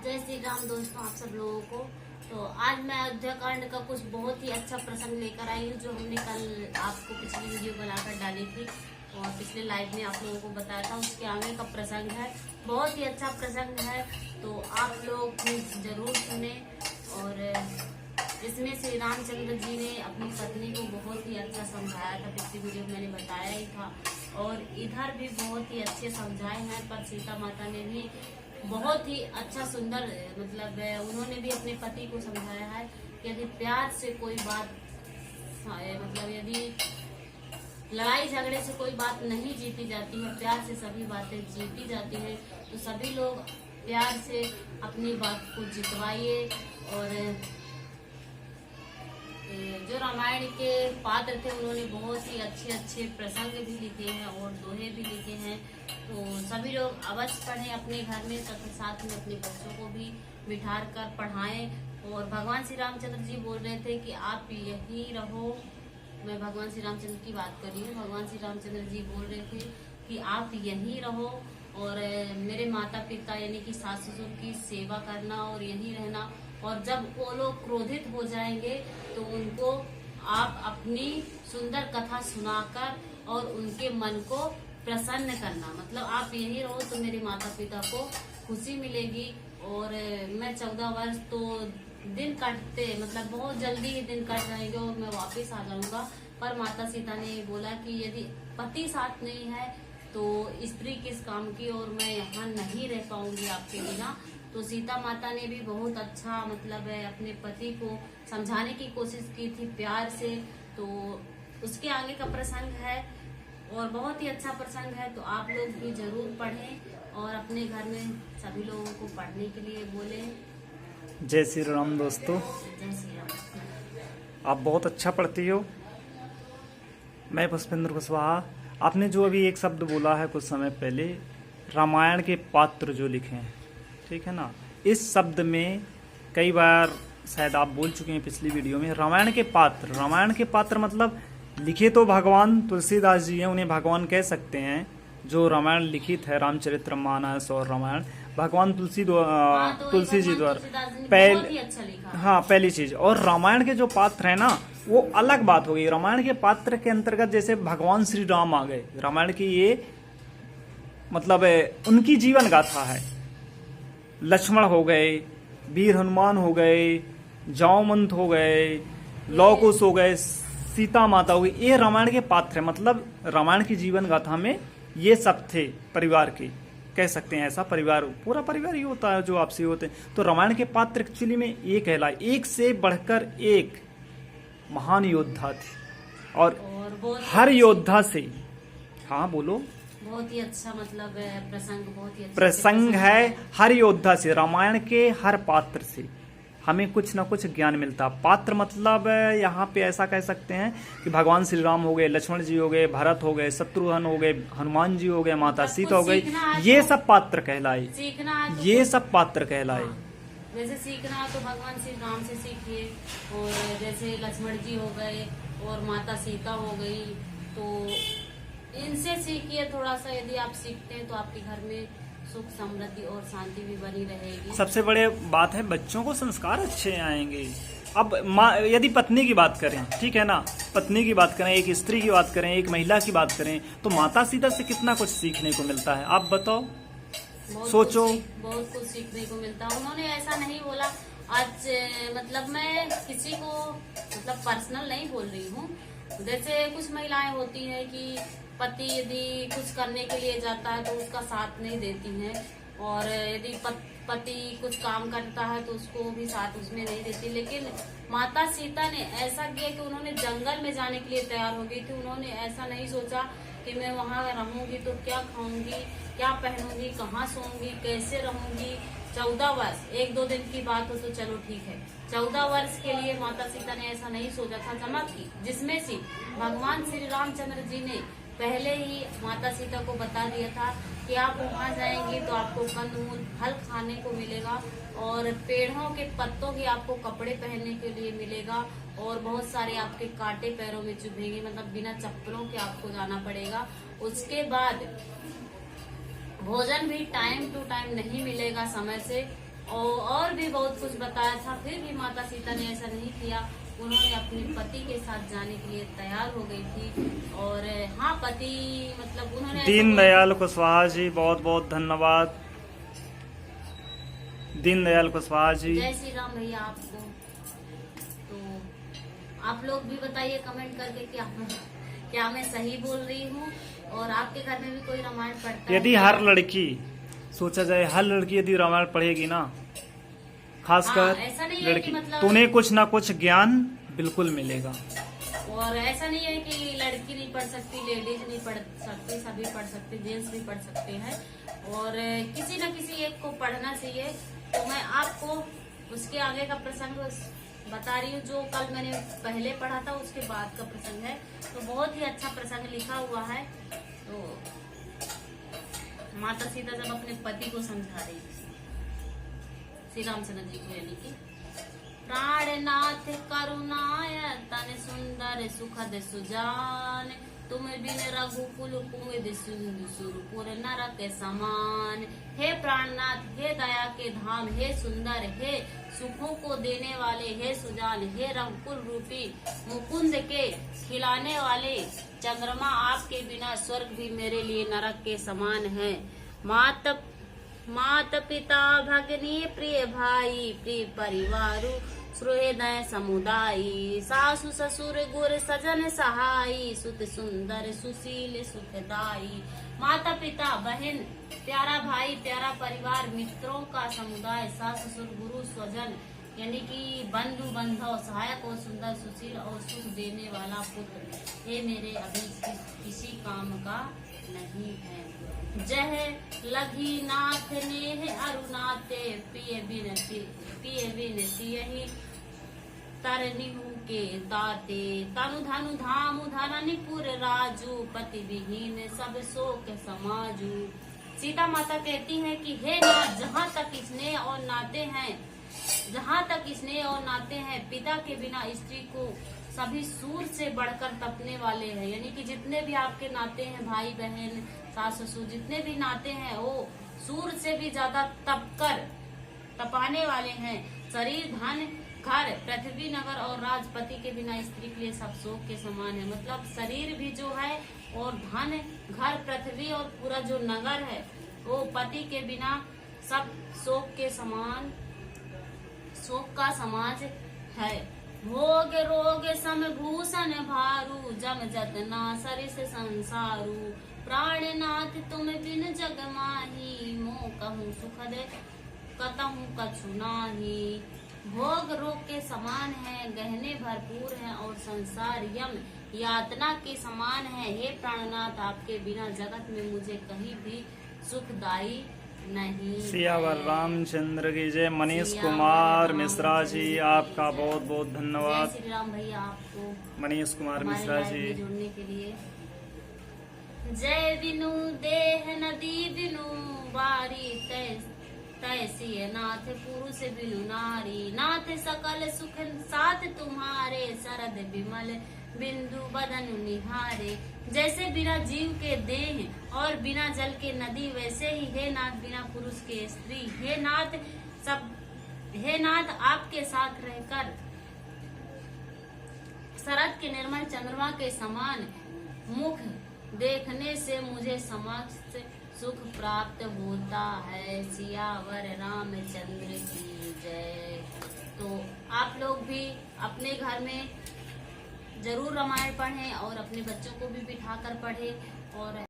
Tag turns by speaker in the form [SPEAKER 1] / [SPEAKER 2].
[SPEAKER 1] जय श्री राम दोस्तों, आप सब लोगों को। तो आज मैं अयोध्या कांड का कुछ बहुत ही अच्छा प्रसंग लेकर आई हूँ, जो हमने कल आपको पिछली वीडियो बनाकर डाली थी और पिछले लाइव में आप लोगों को बताया था। उसके आगे का प्रसंग है, बहुत ही अच्छा प्रसंग है, तो आप लोग जरूर सुने। और इसमें श्री रामचंद्र जी ने अपनी पत्नी को बहुत ही अच्छा समझाया था, पिछली वीडियो में मैंने बताया ही था। और इधर भी बहुत ही अच्छे समझाए हैं, पर सीता माता ने भी बहुत ही अच्छा सुंदर उन्होंने भी अपने पति को समझाया है कि यदि प्यार से कोई बात यदि लड़ाई झगड़े से कोई बात नहीं जीती जाती है, प्यार से सभी बातें जीती जाती हैं। तो सभी लोग प्यार से अपनी बात को जितवाइए। और जो रामायण के पात्र थे उन्होंने बहुत ही अच्छे अच्छे प्रसंग भी लिखे हैं और दोहे भी लिखे हैं, तो सभी लोग अवश्य पढ़ें अपने घर में, तथा साथ में अपने बच्चों को भी बिठार कर पढ़ाएं। और भगवान श्री रामचंद्र जी बोल रहे थे कि आप यहीं रहो। मैं भगवान श्री रामचंद्र की बात कर रही हूँ। भगवान श्री रामचंद्र जी बोल रहे थे कि आप यहीं रहो और मेरे माता पिता यानी कि सास ससुर की सेवा करना और यहीं रहना। और जब वो लोग क्रोधित हो जाएंगे तो उनको आप अपनी सुंदर कथा सुनाकर और उनके मन को प्रसन्न करना। मतलब आप यहीं रहो तो मेरे माता पिता को खुशी मिलेगी। और मैं 14 वर्ष तो दिन कटते बहुत जल्दी ही दिन कट जाएंगे और मैं वापस आ जाऊंगा। पर माता सीता ने बोला कि यदि पति साथ नहीं है तो स्त्री किस काम की, और मैं यहाँ नहीं रह पाऊंगी आपके बिना। तो सीता माता ने भी बहुत अच्छा अपने पति को समझाने की कोशिश की थी प्यार से। तो उसके आगे का प्रसंग है और बहुत ही अच्छा प्रसंग है, तो आप लोग भी जरूर पढ़ें और अपने घर में सभी लोगों को पढ़ने के लिए बोलें।
[SPEAKER 2] जय श्री राम दोस्तों।
[SPEAKER 1] जय श्री राम।
[SPEAKER 2] आप बहुत अच्छा पढ़ती हो। मैं पुष्पेंद्र कुशवाहा। आपने जो अभी एक शब्द बोला है कुछ समय पहले, रामायण के पात्र जो लिखे हैं, ठीक है ना, इस शब्द में कई बार शायद आप बोल चुके हैं पिछली वीडियो में। रामायण के पात्र मतलब लिखे तो भगवान तुलसीदास जी हैं, उन्हें भगवान कह सकते हैं। जो रामायण लिखित है, रामचरितमानस और रामायण, भगवान तुलसी जी द्वारा पहली चीज। और रामायण के जो पात्र है ना, वो अलग बात हो गई। रामायण के पात्र के अंतर्गत जैसे भगवान श्री राम आ गए, रामायण की ये उनकी जीवन गाथा है। लक्ष्मण हो गए, वीर हनुमान हो गए, जामवंत हो गए, लव कुश हो गए, सीता माता हो गई, ये रामायण के पात्र है। मतलब रामायण की जीवन गाथा में ये सब थे परिवार के, कह सकते हैं ऐसा। परिवार, पूरा परिवार ही होता है जो आपसी होते हैं। तो रामायण के पात्र एक्चुअली में ये कहलाए, एक से बढ़कर एक महान योद्धा थे। और हर योद्धा से, हाँ बोलो,
[SPEAKER 1] बहुत ही अच्छा प्रसंग, बहुत ही अच्छा
[SPEAKER 2] प्रसंग है। हर योद्धा से, रामायण के हर पात्र से हमें कुछ ना कुछ ज्ञान मिलता। पात्र यहाँ पे ऐसा कह सकते हैं कि भगवान श्री राम हो गए, लक्ष्मण जी हो गए, भरत हो गए, शत्रुघ्न हो गए, हनुमान जी हो गए, माता सीता हो गई, ये सब पात्र कहलाए। ये सब पात्र कहलाए।
[SPEAKER 1] जैसे सीखना तो भगवान श्री राम से सीखिए, और जैसे लक्ष्मण जी हो गए और माता सीता हो गई, तो इनसे सीखिए थोड़ा सा। यदि आप सीखते हैं तो आपके घर में सुख समृद्धि और शांति भी बनी रहेगी।
[SPEAKER 2] सबसे बड़े बात है, बच्चों को संस्कार अच्छे आएंगे। अब यदि पत्नी की बात करें, ठीक है ना, पत्नी की बात करें, एक स्त्री की बात करें, एक महिला की बात करें, तो माता सीता से कितना कुछ सीखने को मिलता है, आप बताओ, सोचो।
[SPEAKER 1] बहुत कुछ सीखने को मिलता है। उन्होंने ऐसा नहीं बोला आज, मैं किसी को पर्सनल नहीं बोल रही हूँ। जैसे कुछ महिलाएं होती हैं कि पति यदि कुछ करने के लिए जाता है तो उसका साथ नहीं देती हैं, और यदि पति कुछ काम करता है तो उसको भी साथ उसमें नहीं देती। लेकिन माता सीता ने ऐसा किया कि उन्होंने जंगल में जाने के लिए तैयार हो गई थी। उन्होंने ऐसा नहीं सोचा कि मैं वहां रहूंगी तो क्या खाऊंगी, क्या पहनूंगी, कहाँ सोऊंगी, कैसे रहूंगी। 14 वर्ष, 1-2 दिन की बात हो तो चलो ठीक है, 14 वर्ष के लिए माता सीता ने ऐसा नहीं सोचा था। चमक की, जिसमें से भगवान श्री रामचंद्र जी ने पहले ही माता सीता को बता दिया था कि आप वहां जाएंगे तो आपको कंदमूल फल खाने को मिलेगा, और पेड़ों के पत्तों के आपको कपड़े पहनने के लिए मिलेगा, और बहुत सारे आपके कांटे पैरों में चुभेंगे, बिना चप्पलों के आपको जाना पड़ेगा। उसके बाद भोजन भी टाइम टू टाइम नहीं मिलेगा समय से, और भी बहुत कुछ बताया था, फिर भी माता सीता ने ऐसा नहीं किया। उन्होंने अपने पति के साथ जाने के लिए तैयार हो गई थी। और हाँ, पति मतलब उन्होंने
[SPEAKER 2] दीनदयाल कुशवाहा जी, बहुत बहुत धन्यवाद दीनदयाल कुशवाहा जी।
[SPEAKER 1] जय श्री राम भैया आपको। तो आप लोग भी बताइए कमेंट करके क्या मैं सही बोल रही हूँ, और आपके घर में भी कोई रामायण पढ़ता है?
[SPEAKER 2] यदि हर लड़की, सोचा जाए हर लड़की यदि रामायण पढ़ेगी ना, खासकर
[SPEAKER 1] ऐसा नहीं है कि
[SPEAKER 2] लड़की,
[SPEAKER 1] मतलब
[SPEAKER 2] तो उन्हें कुछ ना कुछ ज्ञान बिल्कुल मिलेगा।
[SPEAKER 1] और ऐसा नहीं है कि लड़की नहीं पढ़ सकती, लेडीज नहीं पढ़ सकती, सभी पढ़ सकते, जेंट्स भी पढ़ सकते हैं। और किसी न किसी एक को पढ़ना चाहिए। तो मैं आपको उसके आगे का प्रसंग बता रही हूँ, जो कल मैंने पहले पढ़ा था उसके बाद का प्रसंग है। तो बहुत ही अच्छा प्रसंग लिखा हुआ है। तो माता सीता जब अपने पति को समझा रही थी, श्री रामचंद्र जी को, यानी कि प्राणनाथ करुणाय तन सुंदर सुखद सुजान, तुम बिन रघुकुल कुमुद सिंधु सुरपुर नरक समान। हे प्राणनाथ, हे दया के धाम, हे सुंदर, हे सुखों को देने वाले, हे सुजान, हे रघुकुल रूपी मुकुंद के खिलाने वाले चंद्रमा, आपके बिना स्वर्ग भी मेरे लिए नरक के समान है। मात पिता भगनी प्रिय भाई, प्रिय परिवार सुहृदय समुदायी, सासु ससुर गुर सजन सहाई, सुत सुंदर सुशील सुखदाई। माता पिता, बहन, प्यारा भाई, प्यारा परिवार, मित्रों का समुदाय, सास ससुर गुरु स्वजन यानी कि बंधु बांधव, सहायक और सुंदर, सुशील और सुख देने वाला पुत्र, ये मेरे अभी किसी काम का नहीं है। जह लगी नाथ ने अरुणाते, पिय बिन सियहि तरनिहु के ताते, तनु धनु धामु धननिपुर राजू, पति विहीन सब शोक समाजू। सीता माता कहती है कि हे नाथ, जहाँ तक स्नेह और नाते हैं, जहाँ तक स्नेह और नाते हैं, पिता के बिना स्त्री को सभी सूर से बढ़कर तपने वाले हैं। यानी कि जितने भी आपके नाते हैं, भाई बहन, सास ससुर, जितने भी नाते हैं, वो सूर से भी ज्यादा तपाने वाले हैं। शरीर, धन, घर, पृथ्वी, नगर और राजपति के बिना स्त्री के लिए सब शोक के समान है। मतलब शरीर भी जो है, और धन, घर, पृथ्वी और पूरा जो नगर है, वो पति के बिना सब शोक के समान, शोक का समाज है। भोग रोग सम भूषण भारू, जम जतना सरिस संसारू, प्राणनाथ तुम बिन जग माही, मोह कहूँ सुखद कतहु कछु नाही। भोग रोग के समान है, गहने भरपूर हैं, और संसार यम यातना के समान है। हे प्राणनाथ, आपके बिना जगत में मुझे कहीं भी सुखदाई नहीं।
[SPEAKER 2] सियावर रामचंद्र की जय। मनीष कुमार मिश्रा जी, आपका बहुत बहुत धन्यवाद।
[SPEAKER 1] जय श्री राम भैया आपको,
[SPEAKER 2] मनीष कुमार मिश्रा जी,
[SPEAKER 1] जुड़ने के लिए। जय बिनु देह नदी बिनु बारी, तैसी नाथ पुरुष बिनु नारी, नाथ सकल सुख साथ तुम्हारे, शरद विमल बिंदु बदन निहारे। जैसे बिना जीव के देह और बिना जल के नदी, वैसे ही हे नाथ बिना पुरुष के स्त्री। हे नाथ आपके साथ रहकर शरद के निर्मल चंद्रमा के समान मुख देखने से मुझे समस्त सुख प्राप्त होता है। सियावर रामचंद्र की जय। तो आप लोग भी अपने घर में जरूर रामायण पढ़ें, और अपने बच्चों को भी बिठाकर पढ़ें। और